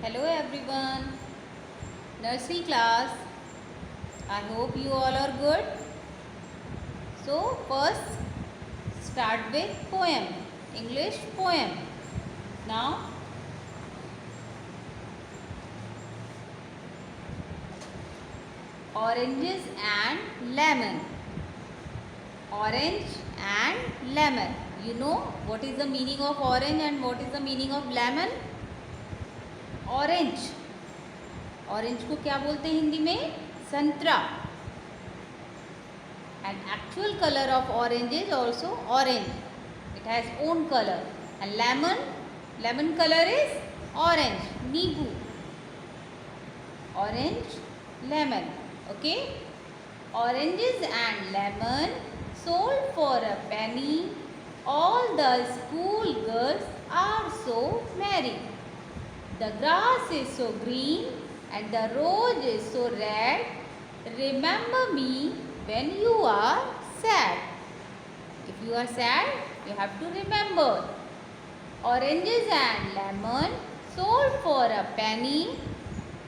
Hello everyone, nursery class. I hope you all are good. So first start with poem, English poem. Now oranges and lemon. Orange and lemon. You know what is the meaning of orange and what is the meaning of lemon? Orange. Orange को क्या बोलते हैं हिंदी में? संतरा. And actual color of orange is also orange. It has own color. And lemon color is orange. Nibu. Orange, lemon. Okay. Oranges and lemon sold for a penny. All the school girls are so merry. The grass is so green and the rose is so red. Remember me when you are sad. If you are sad, you have to remember. Oranges and lemon sold for a penny.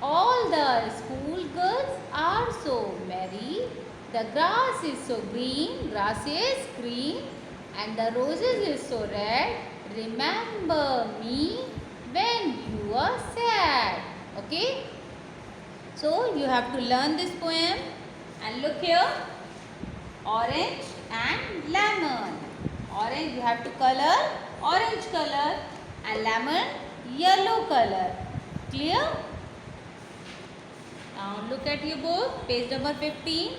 All the school girls are so merry. The grass is so green, and the roses is so red. Remember me when you are sad. Okay? So you have to learn this poem. And look here, orange and lemon. Orange you have to color orange color and lemon yellow color. Clear? Now look at your book, page number 15.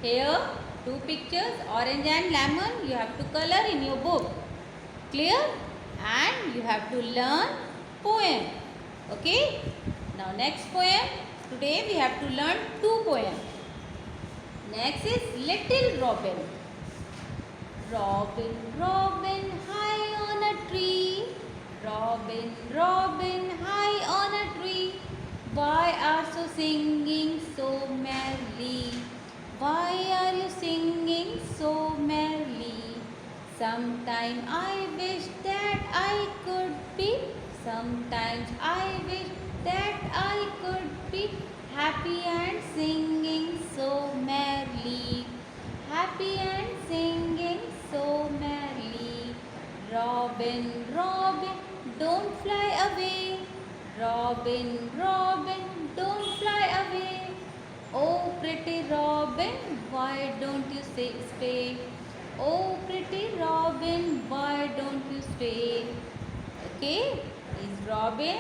Here two pictures, orange and lemon. You have to color in your book. Clear? And you have to learn poem. Okay? Now next poem. Today we have to learn two poems. Next is Little Robin. Robin, Robin, high on a tree. Robin, Robin, high on a tree. Why are you singing so merrily? Why are you singing so merrily? Sometimes I wish that I could be. Sometimes I wish that I could be happy and singing so merrily. Happy and singing so merrily. Robin, Robin, don't fly away. Robin, Robin, don't fly away. Oh, pretty Robin, why don't you stay? Oh, pretty Robin, why don't you stay? Okay, is Robin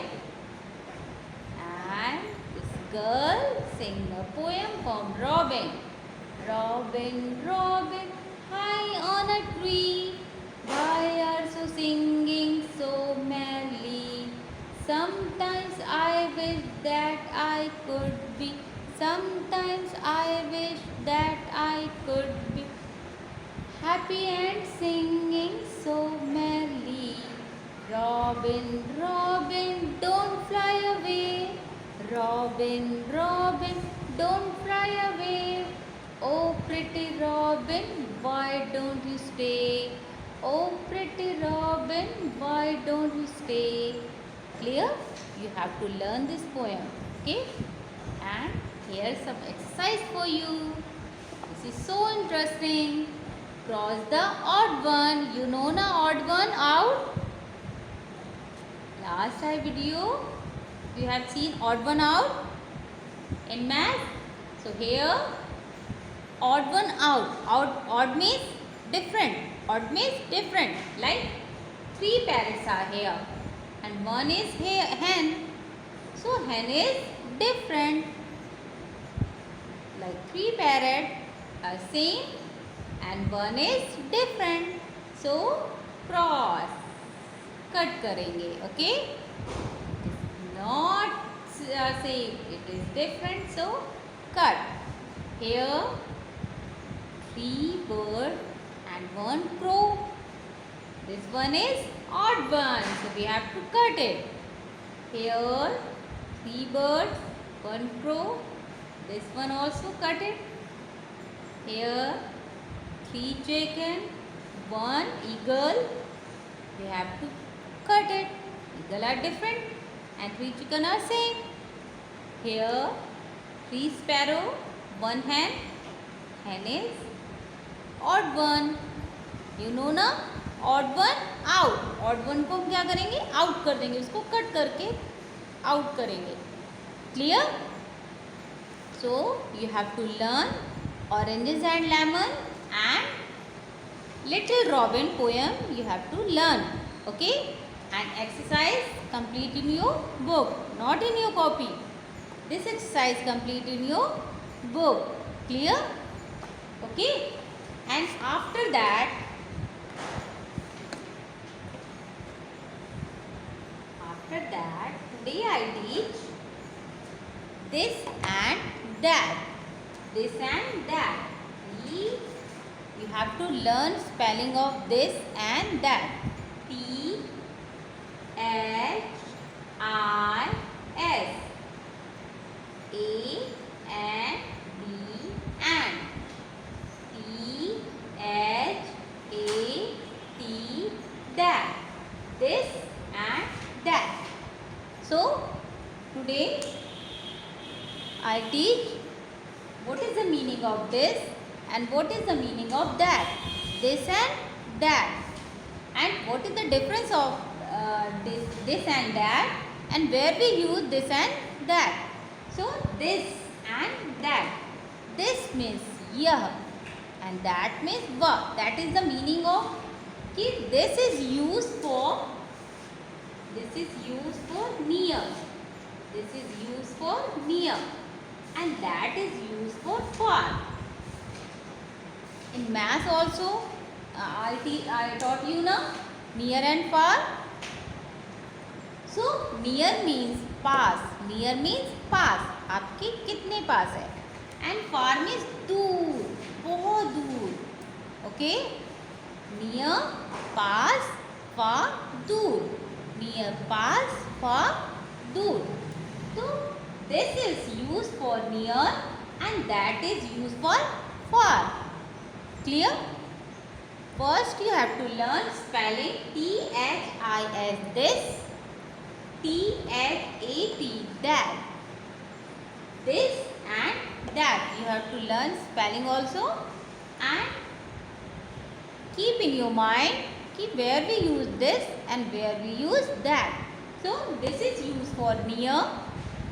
and this girl sing a poem from Robin. Robin, Robin, high on a tree. Why are you singing so merrily? Sometimes I wish that I could be. Sometimes I wish that I could be happy and singing so merrily. Robin, Robin, don't fly away. Robin, Robin, don't fly away. Oh, pretty Robin, why don't you stay? Oh, pretty Robin, why don't you stay? Clear? You have to learn this poem. Okay? And here's some exercise for you. This is so interesting. Cross the odd one. You know na odd one out? Last video you have seen odd one out in math. So here odd one out. Odd means different. Odd means different. Like 3 parrots are here and one is here hen. So hen is different. Like 3 parrots are same and one is different. So cross. Cut करेंगे. Okay? Not same. It is different. So cut. Here 3 birds and 1 crow. This one is odd one. So we have to cut it. Here 3 birds, 1 crow. This one also cut it. Here 3 chicken, 1 eagle. We have to cut it. Eagle are different and 3 chicken are same. Here 3 sparrow, 1 hen. Hen is odd one. You know ना, odd one out. Odd one को हम क्या करेंगे? Out कर देंगे, उसको cut करके out करेंगे. Clear? So you have to learn Oranges and Lemon and Little Robin poem you have to learn. Okay? And exercise complete in your book, not in your copy. This exercise complete in your book. Clear? Okay? And after that, today I teach this and that. This and that. You have to learn spelling of this and that. T H I S A N D and T H A T that. This and that. So today I teach what is the meaning of this and what is the meaning of that. This and that. And what is the difference of this and that, and where we use this and that. So this and that. This means yah and that means wah. That is the meaning of कि this is used for near. This is used for near and that is used for far. In math also I taught you na, near and far. So near means pass. Near means पास, आपके कितने पास है. And far means दूर, बहुत दूर. Okay? Near, पास, far, दूर. Near, पास, far, दूर. So this is used for near and that is used for far. Clear? First you have to learn spelling T-H-I-S this, T-H-A-T that. This and that. You have to learn spelling also and keep in your mind where we use this and where we use that. So this is used for near.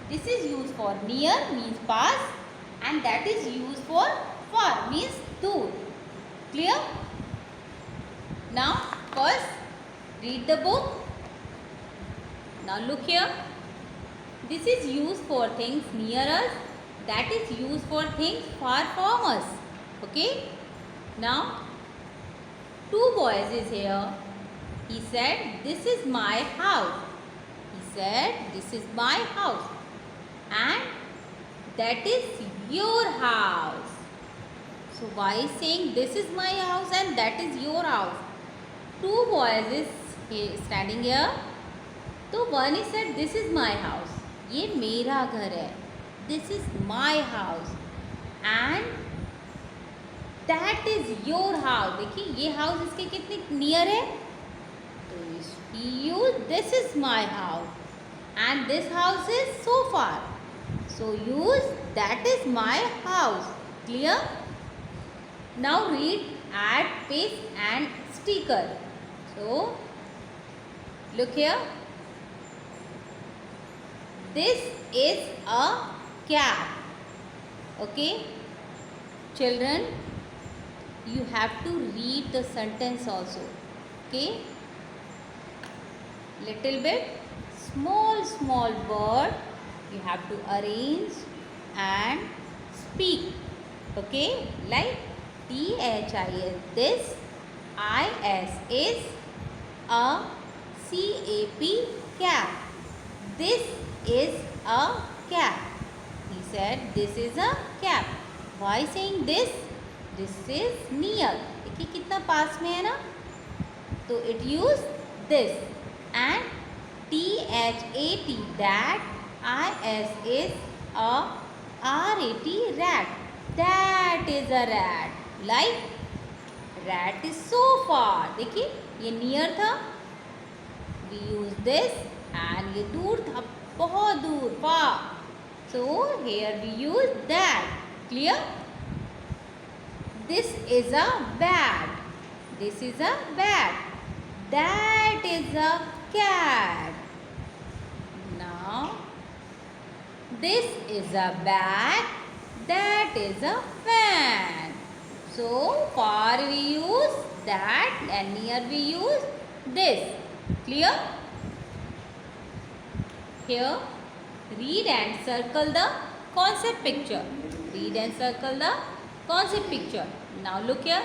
This is used for near means pass and that is used for far means दूर. Clear? Now first read the book. Now look here. This is used for things near us. That is used for things far from us. Okay? Now two boys is here. He said, this is my house. He said, this is my house. And that is your house. So why is saying this is my house and that is your house? Two boys is standing here. So one is said, this is my house. ये मेरा घर है. This is my house. And that is your house. देखिए ये house इसके कितने near है. तो he used this is my house. And this house is so far. So use that is my house. Clear? Now read, add, paste and sticker. So look here. This is a cap. Okay? Children, you have to read the sentence also. Okay? Little bit. Small word. You have to arrange and speak. Okay? Like THIS, this. IS is a CAP, cap. This is a cap. He said this is a cap. Why saying this? This is near. देखिए कितना पास में है ना. तो it use this. And THAT that. IS is a RAT, rat. That is a rat. Like rat is so far. देखिए ये near था. We use this and ये दूर था, बहुत दूर, far. So here we use that. Clear? This is a bat. This is a bat. That is a cat. Now this is a bat. That is a fan. So far we use that and near we use this. Clear? Here read and circle the concept picture. Read and circle the concept picture. Now look here.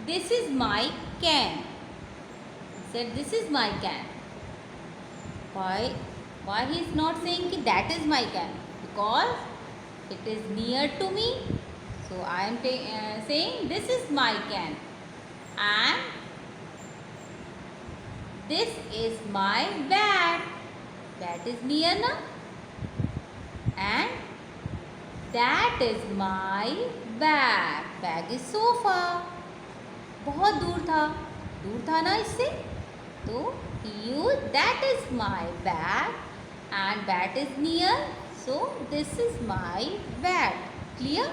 This is my can. He said this is my can. Why he is not saying ki that is my can? Because it is near to me. So I am saying this is my can. And this is my bat. Bat is near na. And that is my bag. Bag is so far. बहुत दूर था ना इससे, तो he used that is my bag and bat is near, so this is my bag. Clear?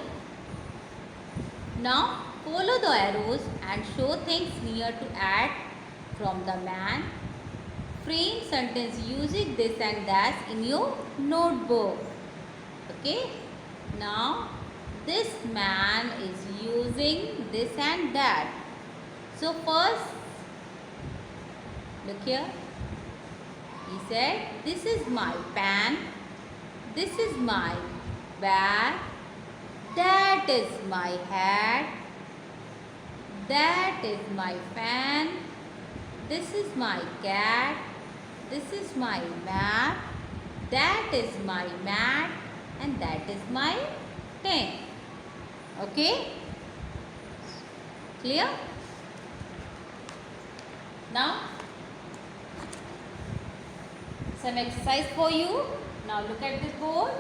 Now follow the arrows and show things near to add from the man. Frame sentence using this and that in your notebook. Okay? Now this man is using this and that. So first, look here. He said, this is my pen. This is my bag. That is my hat. That is my fan. This is my cat. This is my map. That is my mat. And that is my tent. Okay? Clear? Now, some exercise for you. Now look at this board.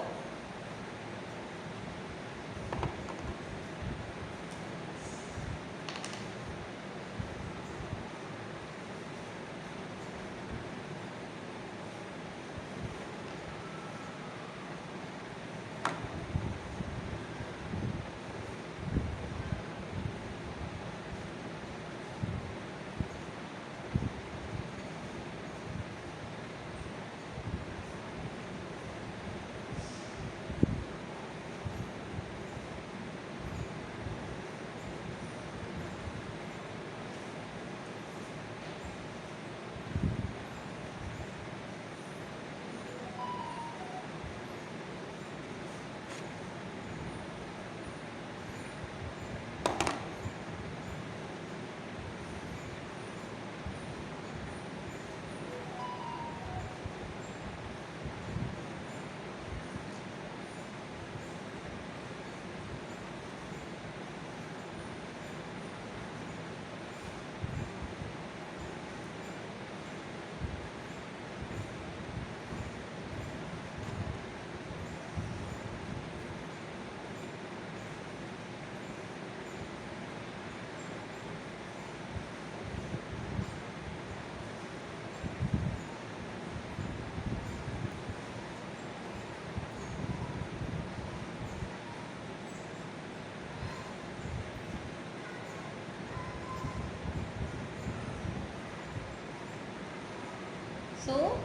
So,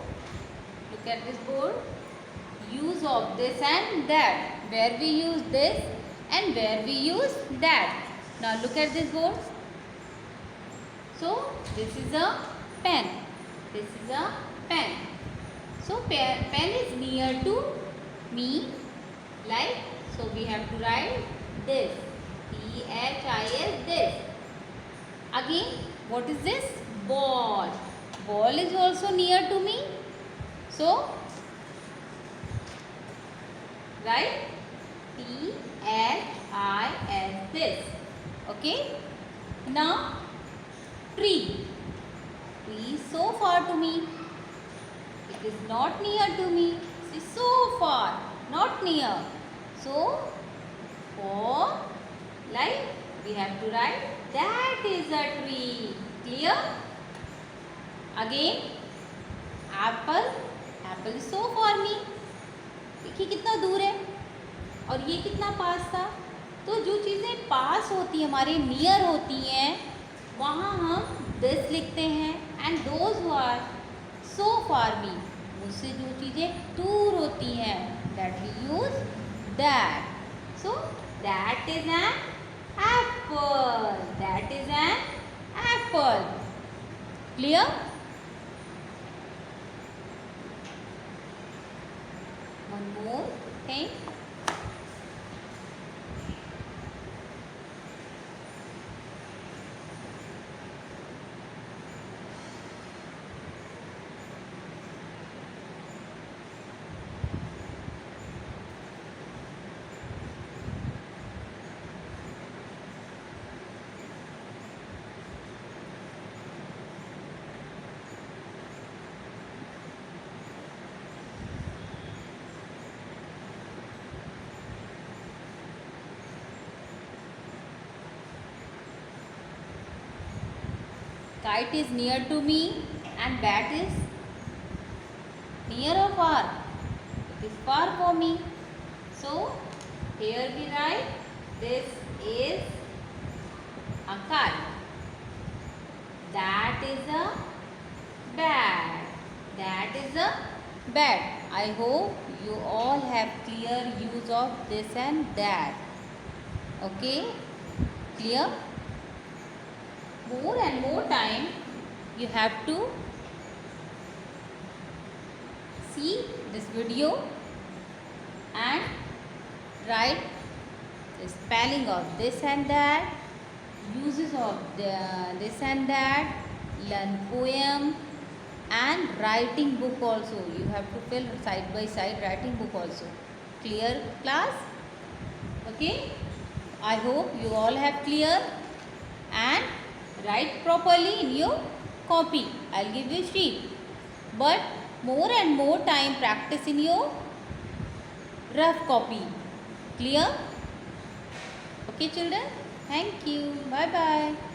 look at this board. Use of this and that. Where we use this and where we use that. Now look at this board. So, this is a pen. This is a pen. So, pen is near to me. Like, so we have to write this. P-H-I-S, this. Again, what is this? Ball. Ball is also near to me. So, write T-H-I-S, this. Okay. Now, tree. Tree is so far to me. It is not near to me. It is so far, not near. So, for like we have to write that is a tree. Clear? Again, apple Apple is so for me, देखिए कितना दूर है और ये कितना पास था। तो जो चीज़ें पास होती हैं, हमारे नियर होती हैं, वहाँ हम दिस लिखते हैं। And those who are so far me, मुझसे जो चीज़ें दूर होती हैं, that we use that. So that is an apple, that is an apple. Clear? One more thing, kite is near to me and bat is near or far? It is far for me. So here we write this is a kite. That is a bat. That is a bat. I hope you all have clear use of this and that. Okay? Clear? More and more time you have to see this video and write the spelling of this and that, uses of this and that, learn poem and writing book also. You have to fill side by side writing book also. Clear class? Okay? I hope you all have clear and write properly in your copy. I'll give you sheet. But more and more time practice in your rough copy. Clear? Okay children? Thank you. Bye bye.